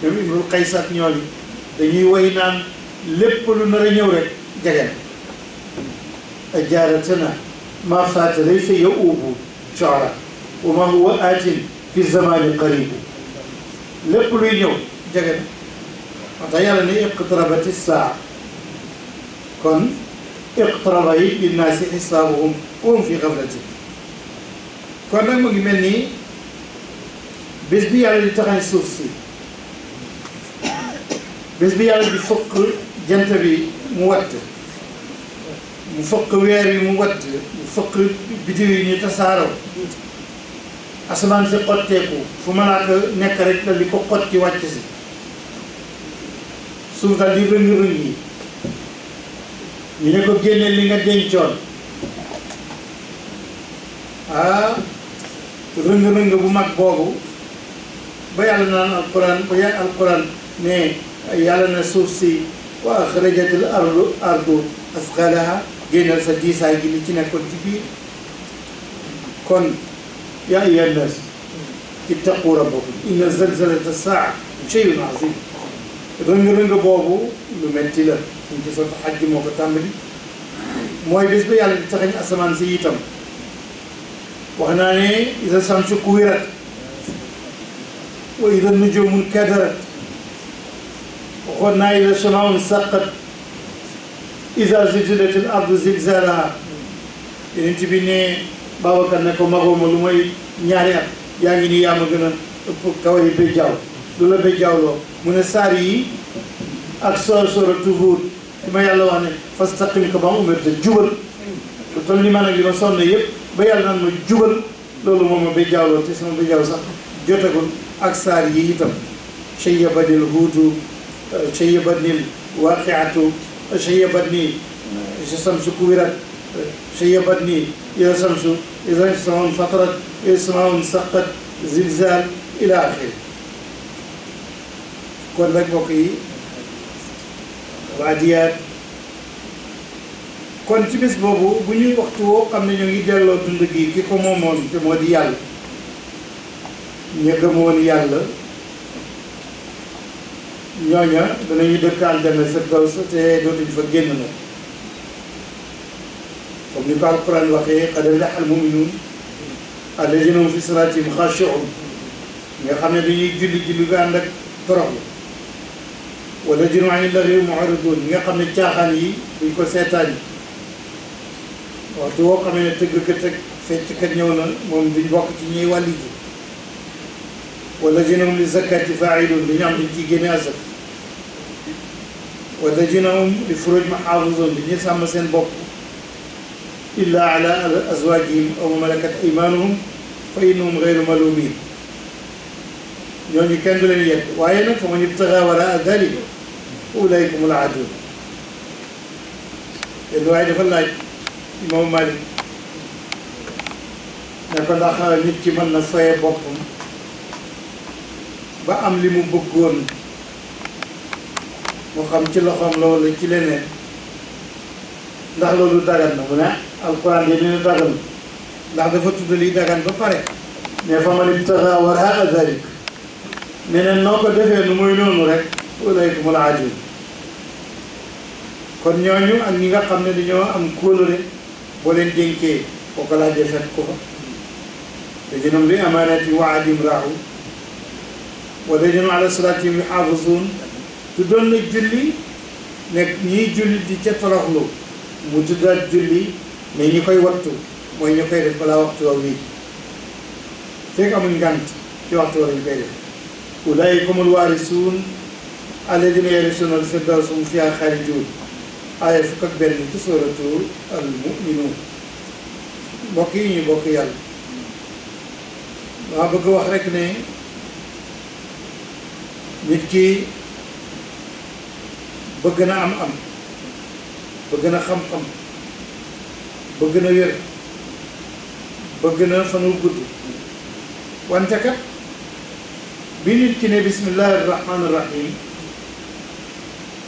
ñoom Imrul Qays ak ñooñu dañuy woy naan lépp lu nar a ñëw rek jege na ajaaratana ma faata laysa yaubu shu'ara wa ma huwa aatin fi zamani qaribu lépp luy ñëw jege na moo tax yàlla ne iqtarabati saa kon iqtaraba yi linnaasi xisaabuhum hum fii ghaflatin kon nag mu ngi mel ni bés bi yàlla di taxañ suuf si bés bi yàlla di fëkk jant bi mu watt mu fëkk weer yi mu watt mu fëkk biddiw yi ñu tasaaroo asamaan si xotteeku fu malaaka nekk rek dal di ko xotti wàcc si suuf dal di rëng-rëng yi ñu ne ko génne li nga dencoon rëng-rëng bu mag boobu ba yàlla naan alquran ba yàlla alquran ne yàlla na suuf si wa axrajatil ardu asqalaha génnal sa diisaay gi li ci nekkoon ci biir kon yaa ayyuhan naas ittaqu rabbakum inna zalzalata saa shay'un azim rëng-rëng boobu lu metti la suñ ci sotti xaj moo ko tàmbali mooy bés ba yàlla di taxañ asamaan si itam wax naa ne iza shamsu kuwirat wa iza nujumu nkadarat waxoon naa iza samaa'u nsaqqat iza zulzilatil ardu zilzalaha Yonent bi ne Babacar ne ko maguma lu mooy ñaari at yaa ngi nii yaa ma gën a ëpp kawari béjjaaw lu la béjjaawloo mu ne saar yi ak sooratu Huud fi ma yàlla wax ne fastaqim kamaa umirta jubal lu toll ni man ak li ma sonn yëpp ba yàlla naan ma jubal loolu moom ma béjjaawloo te sama béjjaaw sax jotagul ak saar yi itam shayyabanil huudu shayyabanil waaqiatu shayyabatni shamsu kuwirat shayyabatni iza shamsu iza samaa'u fatarat iza samaa'u nsaqqat zilzal ila axiri kon nag mbokk yi waadiyaat kon ci bés boobu bu ñuy waxtu woo xam ne ñoo ngi delloo dund gi ki ko moomoon te moo di yàlla ña gëmoon yàlla ñooña danañu dëkk aljana firdaws te dootuñu fa génn na comme ni ko alquran waxee qad aflaha almuminuun alladina hum fi salaatihim xaashi'uun nga xam ne dañuy julli ga ànd ak toroxlu walladina ani llagwi mu'riduun ñi nga xam ne caaxaan yi duñ ko seetaan yi waxtu woo xamee ne tëggkat ak fecckat ñëw na moom duñ bokk ci ñuy wàlli ji walladina hum li zakati faa'iluun dañu am dañ ciy génne asaka walladina hum li furuujihim haafizuun dañuy sàmm seen bopp illa ala azwaajihim aw ma malakat aymaanuhum fa innahum ghayru maluumiin ñooñu kenn du leen yedd waaye nag fa man ibtagaa waraa daalika fa ulaa'ika humul aaduun te waaye dafa laaj Imam Malik ne ko ndax nit ki mën na foye boppam ba am li mu bëggoon moo xam ci loxoom la wala ci leneen ndax loolu dagan na mu ne alquran de dina dagan ndax dafa tudd li dagan ba pare mais fa man ibtagaa waraa daalika neneen noo ko defee nu muy noonu rek ulaa'ika humul aaduun kon ñooñu ak ñi nga xam ne dañoo am kóolóore boo leen dénkee boo ko laajee fekk ko fa alladina hum li amaanaatihim wa ahdihim raa'uun walladina hum ala salaatihim yuhaafizuun tuddoon na julli nekk ñiy julli di ca toroxlu mu tuddaat julli mais ñi koy wattu mooy ñu koy def balaa waxtu wa wii fekk amuñ ngànt ci waxtu wa ñu koy def ulaa'ika humul waarisuun alladina yarisuuna al-firdawsa hum fiihaa xaaliduun aaya fukk ak benn ci suuratu al-mu'minuun mbokk yi ñu bokk yàlla maa bëgg wax rek ne nit ki bëgg na am bëgg na xam-xam bëgg na wér bëgg na fanu gudd wante kat bi nit ki ne bismillahi rahmaani rahim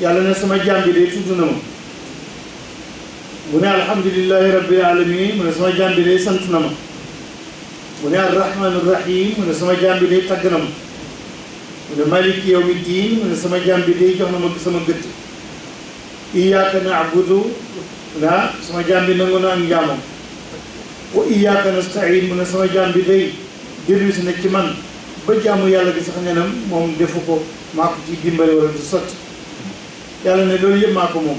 yàlla ne sama jaam bi de tudd na ma mu ne alhamdulillahi rabbil alamin mu ne sama jaam bi de sant na ma mu ne arrahmaani rahim mu ne sama jaam bi de tagg na ma mu ne maliki yawmi diin mu ne sama jaam bi de jox na ma sama gëtt iyyaka na'budu na sama jaam bi nangu na ak njaamam wa iyyaka nasta'in mu ne sama jaam bi day dellu si na ci man ba jaamu yàlla gi sax nenam moom defu ko maa ko ci dimbale wala du sotti yàlla ne loolu yëpp maa ko moom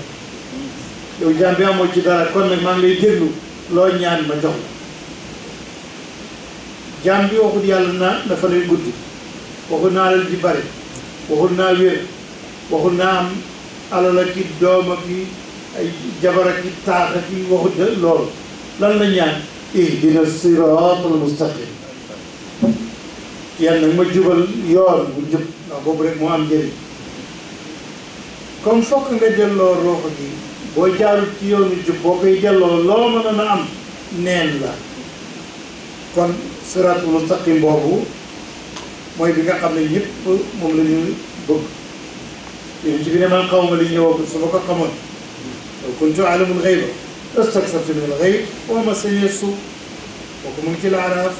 yow jaam bi amoo ci dara kon nag maa ngi lay déglu loo ñaan ma jox la jaam bi waxut yàlla naa dafa lay guddi waxul naa alal ji bari waxul naa wér waxul naa am alal ak i doom ak i ay jabar ak i taax ak i waxut de loolu lan la ñaan ihdina siraatal mustaqim yàlla nag ma jubal yoon bu jub ndax boobu rek moo am njëriñ comme fokk nga delloo rooxo gi boo jaarul ci yoonu jub boo koy delloo loo mën a am neen la kon siraatal mustaqim boobu mooy bi nga xam ne ñëpp moom la ñu bëgg yéen ci bi ne man xaw ma li ñëwagul su ma ko xamoon law kuntu a'lamul ghayba astaksartu minal ghaybi wa ma massaniya suu kooku mu ngi ci Laaraaf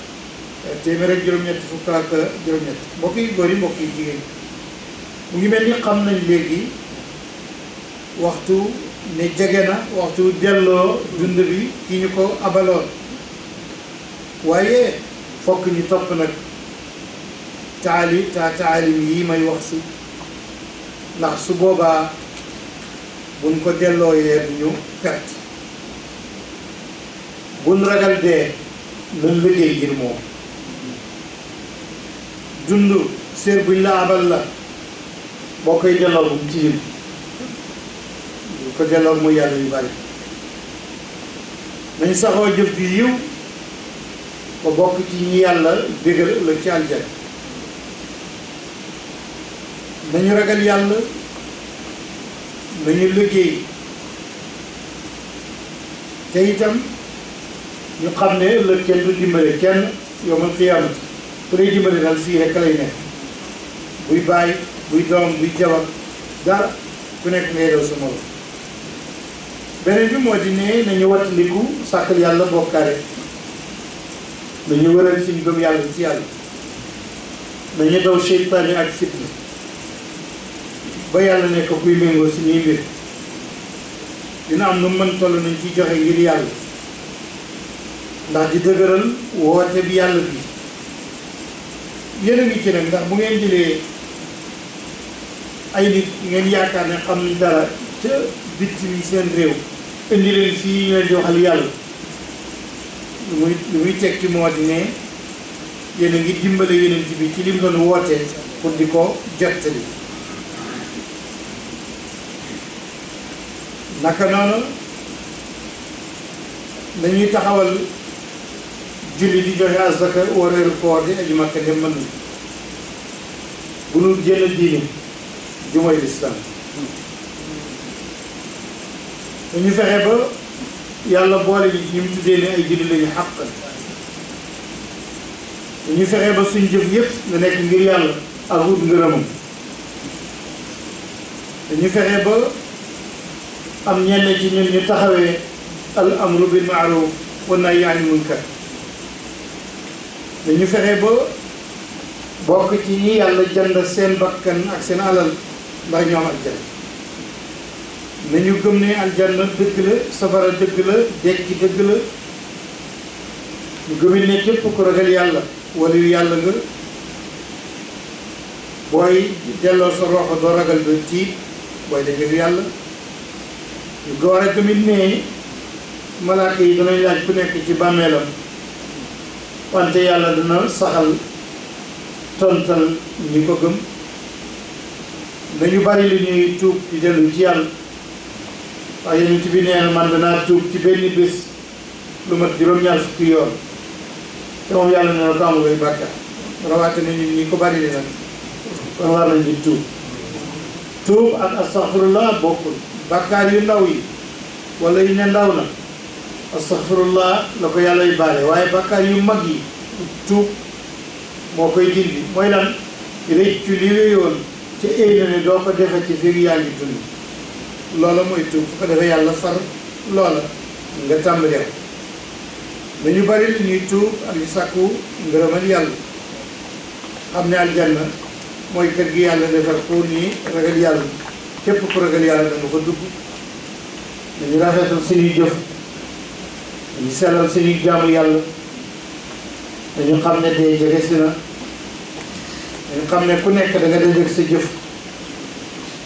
téeméer ak juróom-ñett fukk ak juróom-ñett mbokk yi góor yi mbokk yi jigéen mu ngi mel ni xam nañ léegi waxtu ne jege na waxtu delloo dund bi ki ñu ko abaloon waaye fokk ñu topp nag taalim yi may wax si ndax su boobaa buñ ko dellooyee du ñu perte buñ ragal dee lan liggéey ngir moom dund séer buñ la abal la boo koy delloo bu mu tilim bu ko delloo mu yàlla yu bari nañ saxoo jëf bi yiw ba bokk ci ñi yàlla bégal la ci aljana nañu ragal yàlla nañu liggéey te itam ñu xam ne ëllëg kenn du dimbale kenn yawmal qiyaamati ku lay dimbale daal fii rek lay nekk buy bàyyi buy doom buy jabar dara ku nekk ngay daw sa morom beneen bi moo di ne nañu wattandiku sàkkal yàlla bokkaale nañu wëral suñu gëm yàlla ci yàlla nañu daw seytaane ak fitna ba yàlla nekk kuy méngoo suñuy mbir dina am nu mën toll nañ ciy joxe ngir yàlla ndax di dëgëral woote bi yàlla bi yéen a ngi ci nag ndax bu ngeen jëlee ay nit ngeen yaakaar ne xam ni dara ca bitti bi seen réew indi leen fii ñu leen di waxal yàlla lu muy tekki moo di ne yéen a ngi dimbale yeneen bi ci lim doon woote pour di ko jottali naka noonu dañuy taxawal julli di joxe azaka wareeru koor di aju Makka dem mën na bu nu génn diine ju mooy lislaam dañu fexe ba yàlla boole ñi ñu mu tuddee ne ay julli lañu xàq dañu fexe ba suñ jëf yëpp na nekk ngir yàlla ak wut ngërëmam dañu fexe ba am ñenn ci ñun ñu taxawee al amru bil maaruf wa nahyi anil munkar dañu fexe ba bokk ci ñi yàlla jënd seen bakkan ak seen alal ndax ñoom aljanna nañu gëm ne aljanna dëgg la safara dëgg la dekki dëgg la ñu gëmit ne képp ku ragal yàlla wala yu yàlla nga booy delloo sa roxo doo ragal doo tiit booy dëgg yàlla ñu ko war a gëmit ne malaaka yi danañ laaj ku nekk ci bàmmeelam wante yàlla dina saxal tontal ñi ko gëm dañu bari li ñuy tuub di dellu ci yàlla waaye yonent bi nee na man danaa tuub ci benn bés lu mat juróom-ñaar fukki yoon te moom yàlla nee na ko amul koy bàkkaar rawaate na nit ñi ko bari di nag kon war nañ di tuub ak astaghfirullah bokkul bàkkaar yu ndaw yi wala yu ne ndaw na astaghfirullah la ko yàlla yu baale waaye bàkkaar yu mag yi tuub moo koy dindi mooy lan réccu li wéyoon ca éy na ne doo ko defe ci fii yaa ngi dund loola mooy tuub su ko defee yàlla far loola nga tàmbali rek dañu bari li ñuy tuub ak ñu sàkku ngërëmal yàlla xam ne aljanna mooy kër gi yàlla defar pour ñi ragal yàlla képp ku ragal yàlla da nga ko dugg dañu rafetal suñuy jëf dañu sellal suñuy jaamu yàlla dañu xam ne dee jege si na dañu xam ne ku nekk da nga dajeg sa jëf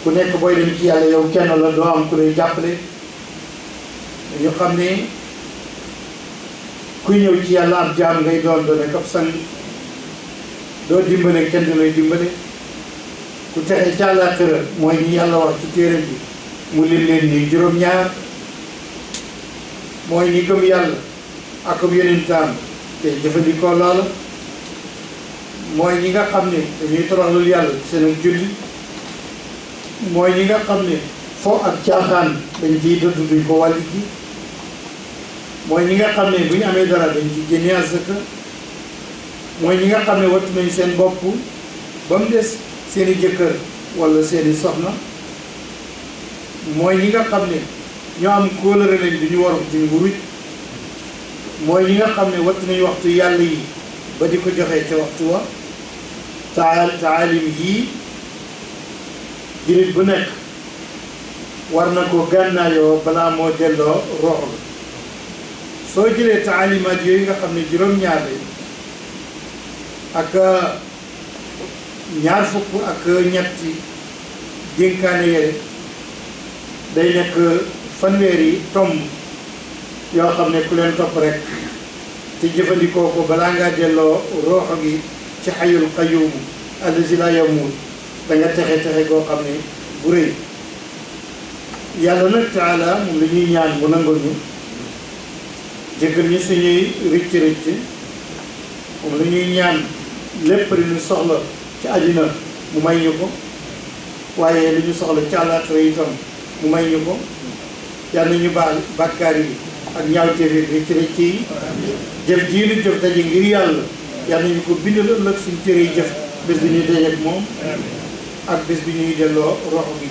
ku nekk booy dem ci yàlla yow kenn la doo am ku lay jàppale dañu xam ne ku ñëw ci yàlla ab jaam ngay doon doo nekk ab sang doo dimbale kenn du lay dimbale ku texe ci àllaaxira mooy ñi yàlla wax ci téere bi mu lim leen nii juróom-ñaar mooy ñi gëm yàlla ak ab yonentam te jëfandikoo loola mooy ñi nga xam ne dañuy toroxlul yàlla seen ak julli mooy ñi nga xam ne fo ak caaxaan dañ ciy dëdd duñ ko wàlli ji mooy ñi nga xam ne bu ñu amee dara dañ ci génne asaka mooy ñi nga xam ne wattu nañ seen bopp ba mu des seeni jëkkër wala seeni soxna mooy ñi nga xam ne ñoo am kóolëre lañ duñu war duñu wuruj mooy ñi nga xam ne wattu nañ waxtu yàlla yi ba di ko joxee ca waxtu wa taalim yii jullit bu nekk war na ko gànnaayoo balaa moo delloo rox la soo jëlee taalimaat yooyu nga xam ne juróom-ñaar lañ ak ñaar fukk ak ñetti dénkaane yére day nekk fanweeri tomb yoo xam ne ku leen topp rek te jëfandikoo ko balaa ngaa delloo rooxo gi ci xayul qayyum allazi la yamut da nga texe goo xam ne bu rëy yàlla nag taala moom la ñuy ñaan mu nangul ñu jëggal ñu suñuy rëcc moom la ñuy ñaan lépp li ñu soxla ci àddina mu may ñu ko waaye li ñu soxla ci àllaaxira itam mu may ñu ko yàlla ñu baal bàkkaar yi ak ñaawteef yi rëcc yi jëf jii ñu jëf daje ngir yàlla yàlla ñu ko bindal ëllëg suñu téere yi jëf bés bi ñuy dajeek moom ak bés bi ñuy delloo roxo gi